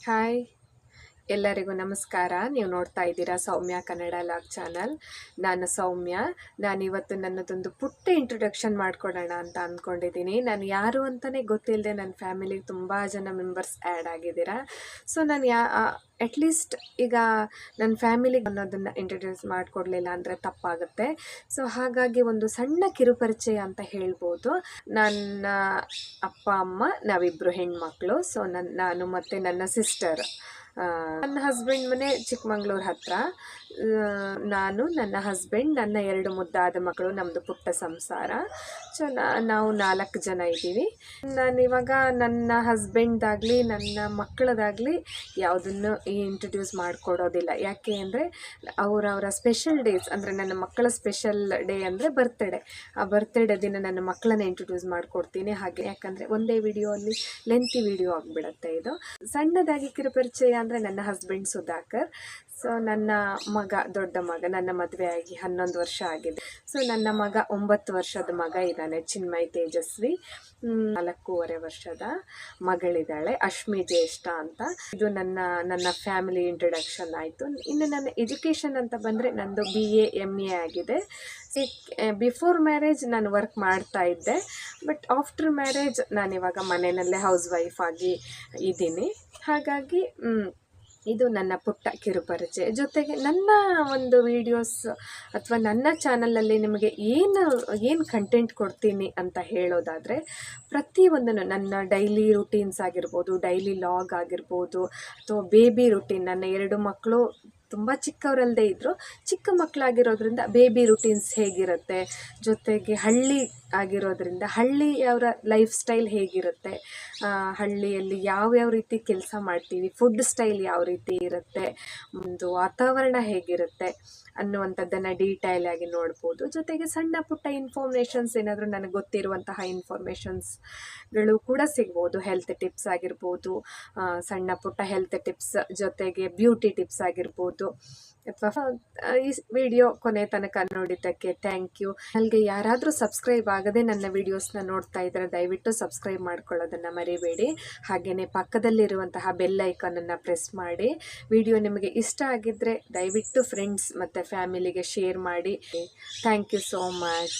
Hi, ಎಲ್ಲರಿಗೂ ನಮಸ್ಕಾರ. ನೀವು ನೋಡ್ತಾ ಇದ್ದೀರಾ ಸೌಮ್ಯ ಕನ್ನಡ ಲಾಗ್ ಚಾನಲ್. ನಾನು ಸೌಮ್ಯ. ನಾನಿವತ್ತು ನನ್ನದೊಂದು ಪುಟ್ಟ ಇಂಟ್ರೊಡಕ್ಷನ್ ಮಾಡ್ಕೊಡೋಣ ಅಂತ ಅಂದ್ಕೊಂಡಿದ್ದೀನಿ. ನಾನು ಯಾರು ಅಂತಲೇ ಗೊತ್ತಿಲ್ಲದೆ ನನ್ನ ಫ್ಯಾಮಿಲಿಗೆ ತುಂಬ ಜನ ಮೆಂಬರ್ಸ್ ಆ್ಯಡ್ ಆಗಿದ್ದೀರಾ. ಸೊ ನಾನು ಅಟ್ಲೀಸ್ಟ್ ಈಗ ನನ್ನ ಫ್ಯಾಮಿಲಿಗೆ ಅನ್ನೋದನ್ನು ಇಂಟ್ರೊಡ್ಯೂಸ್ ಮಾಡಿಕೊಡ್ಲಿಲ್ಲ ಅಂದರೆ ತಪ್ಪಾಗುತ್ತೆ. ಸೊ ಹಾಗಾಗಿ ಒಂದು ಸಣ್ಣ ಕಿರುಪರಿಚಯ ಅಂತ ಹೇಳ್ಬೋದು. ನನ್ನ ಅಪ್ಪ ಅಮ್ಮ ನಾವಿಬ್ಬರು ಹೆಣ್ಮಕ್ಳು. ಸೊ ನಾನು ಮತ್ತು ನನ್ನ ಸಿಸ್ಟರ್. ನನ್ನ ಹಸ್ಬೆಂಡ್ ಮನೆ ಚಿಕ್ಕಮಂಗ್ಳೂರು ಹತ್ರ. ನಾನು, ನನ್ನ ಹಸ್ಬೆಂಡ್, ನನ್ನ 2 ಮುದ್ದಾದ ಮಕ್ಕಳು, ನಮ್ಮದು ಪುಟ್ಟ ಸಂಸಾರ. ಸೊ ನಾವು 4 ಜನ ಇದ್ದೀವಿ. ನಾನಿವಾಗ ನನ್ನ ಹಸ್ಬೆಂಡ್ದಾಗಲಿ ನನ್ನ ಮಕ್ಕಳದಾಗಲಿ ಯಾವುದನ್ನು ಇಂಟ್ರೊಡ್ಯೂಸ್ ಮಾಡಿಕೊಡೋದಿಲ್ಲ. ಯಾಕೆ ಅಂದರೆ ಅವರವರ ಸ್ಪೆಷಲ್ ಡೇಸ್, ಅಂದರೆ ನನ್ನ ಮಕ್ಕಳ ಸ್ಪೆಷಲ್ ಡೇ ಅಂದರೆ ಬರ್ತ್ಡೇ. ಆ ಬರ್ತ್ಡೇ ದಿನ ನನ್ನ ಮಕ್ಕಳನ್ನ ಇಂಟ್ರೊಡ್ಯೂಸ್ ಮಾಡಿಕೊಡ್ತೀನಿ. ಹಾಗೆ ಯಾಕಂದರೆ ಒಂದೇ ವಿಡಿಯೋ ಅಲ್ಲಿ ಲೆಂತಿ ವಿಡಿಯೋ ಆಗಿಬಿಡುತ್ತೆ. ಇದು ಸಣ್ಣದಾಗಿ ಕಿರುಪರಿಚಯ ಅಂದರೆ ನನ್ನ ಹಸ್ಬೆಂಡ್ ಸುಧಾಕರ್. ಸೊ ನನ್ನ ಮಗ, ದೊಡ್ಡ ಮಗ, ನನ್ನ ಮದುವೆ ಆಗಿ 11 ವರ್ಷ ಆಗಿದೆ. ಸೊ ನನ್ನ ಮಗ 9 ವರ್ಷದ ಮಗ ಇದ್ದಾನೆ, ಚಿನ್ಮಯ್ ತೇಜಸ್ವಿ. 4.5 ವರ್ಷದ ಮಗಳಿದ್ದಾಳೆ, ಅಶ್ಮಿ ಜ್ಯೇಷ್ಠ ಅಂತ. ಇದು ನನ್ನ ಫ್ಯಾಮಿಲಿ ಇಂಟ್ರೊಡಕ್ಷನ್ ಆಯಿತು. ಇನ್ನು ನನ್ನ ಎಜುಕೇಷನ್ ಅಂತ ಬಂದರೆ ನಂದು BA MA ಆಗಿದೆ. ಬಿಫೋರ್ ಮ್ಯಾರೇಜ್ ನಾನು ವರ್ಕ್ ಮಾಡ್ತಾ ಇದ್ದೆ, ಬಟ್ ಆಫ್ಟರ್ ಮ್ಯಾರೇಜ್ ನಾನಿವಾಗ ಮನೆಯಲ್ಲೇ ಹೌಸ್ ವೈಫ್ ಆಗಿ ಇದ್ದೀನಿ. ಹಾಗಾಗಿ ಇದು ನನ್ನ ಪುಟ್ಟ ಕಿರುಪರಿಚಯ. ಜೊತೆಗೆ ನನ್ನ ಒಂದು ವೀಡಿಯೋಸ್ ಅಥವಾ ನನ್ನ ಚಾನಲಲ್ಲಿ ನಿಮಗೆ ಏನು ಕಂಟೆಂಟ್ ಕೊಡ್ತೀನಿ ಅಂತ ಹೇಳೋದಾದರೆ, ಪ್ರತಿಯೊಂದನ್ನು ನನ್ನ ಡೈಲಿ ರುಟೀನ್ಸ್ ಆಗಿರ್ಬೋದು, ಡೈಲಿ ಲಾಗ್ ಆಗಿರ್ಬೋದು, ಅಥವಾ ಬೇಬಿ ರುಟೀನ್. ನನ್ನ 2 ಮಕ್ಕಳು ತುಂಬ ಚಿಕ್ಕವರಲ್ಲದೆ ಇದ್ದರು, ಚಿಕ್ಕ ಮಕ್ಕಳಾಗಿರೋದ್ರಿಂದ ಬೇಬಿ ರುಟೀನ್ಸ್ ಹೇಗಿರುತ್ತೆ, ಜೊತೆಗೆ ಹಳ್ಳಿ ಆಗಿರೋದ್ರಿಂದ ಹಳ್ಳಿಯವರ ಲೈಫ್ ಸ್ಟೈಲ್ ಹೇಗಿರುತ್ತೆ, ಹಳ್ಳಿಯಲ್ಲಿ ಯಾವ್ಯಾವ ರೀತಿ ಕೆಲಸ ಮಾಡ್ತೀವಿ, ಫುಡ್ ಸ್ಟೈಲ್ ಯಾವ ರೀತಿ ಇರುತ್ತೆ, ಒಂದು ವಾತಾವರಣ ಹೇಗಿರುತ್ತೆ ಅನ್ನುವಂಥದ್ದನ್ನು ಡೀಟೈಲ್ ಆಗಿ ನೋಡ್ಬೋದು. ಜೊತೆಗೆ ಸಣ್ಣ ಪುಟ್ಟ ಇನ್ಫಾರ್ಮೇಷನ್ಸ್, ಏನಾದರೂ ನನಗೆ ಗೊತ್ತಿರುವಂತಹ ಇನ್ಫಾರ್ಮೇಷನ್ಸ್ಗಳು ಕೂಡ ಸಿಗ್ಬೋದು. ಹೆಲ್ತ್ ಟಿಪ್ಸ್ ಆಗಿರ್ಬೋದು, ಸಣ್ಣ ಪುಟ್ಟ ಹೆಲ್ತ್ ಟಿಪ್ಸ್, ಜೊತೆಗೆ ಬ್ಯೂಟಿ ಟಿಪ್ಸ್ ಆಗಿರ್ಬೋದು. ಅಥವಾ ಈ ವಿಡಿಯೋ ಕೊನೆ ತನಕ ನೋಡಿದ್ದಕ್ಕೆ ಥ್ಯಾಂಕ್ ಯು. ಅಲ್ಲಿಗೆ ಯಾರಾದರೂ ಸಬ್ಸ್ಕ್ರೈಬ್ ಆಗದೆ ನನ್ನ ವೀಡಿಯೋಸ್ನ ನೋಡ್ತಾ ಇದ್ದರೆ ದಯವಿಟ್ಟು ಸಬ್ಸ್ಕ್ರೈಬ್ ಮಾಡ್ಕೊಳ್ಳೋದನ್ನು ಮರಿಬೇಡಿ. ಹಾಗೆಯೇ ಪಕ್ಕದಲ್ಲಿರುವಂತಹ ಬೆಲ್ ಐಕಾನನ್ನು ಪ್ರೆಸ್ ಮಾಡಿ. ವಿಡಿಯೋ ನಿಮಗೆ ಇಷ್ಟ ಆಗಿದ್ದರೆ ದಯವಿಟ್ಟು ಫ್ರೆಂಡ್ಸ್ ಮತ್ತು ಫ್ಯಾಮಿಲಿಗೆ ಶೇರ್ ಮಾಡಿ. Thank you so much.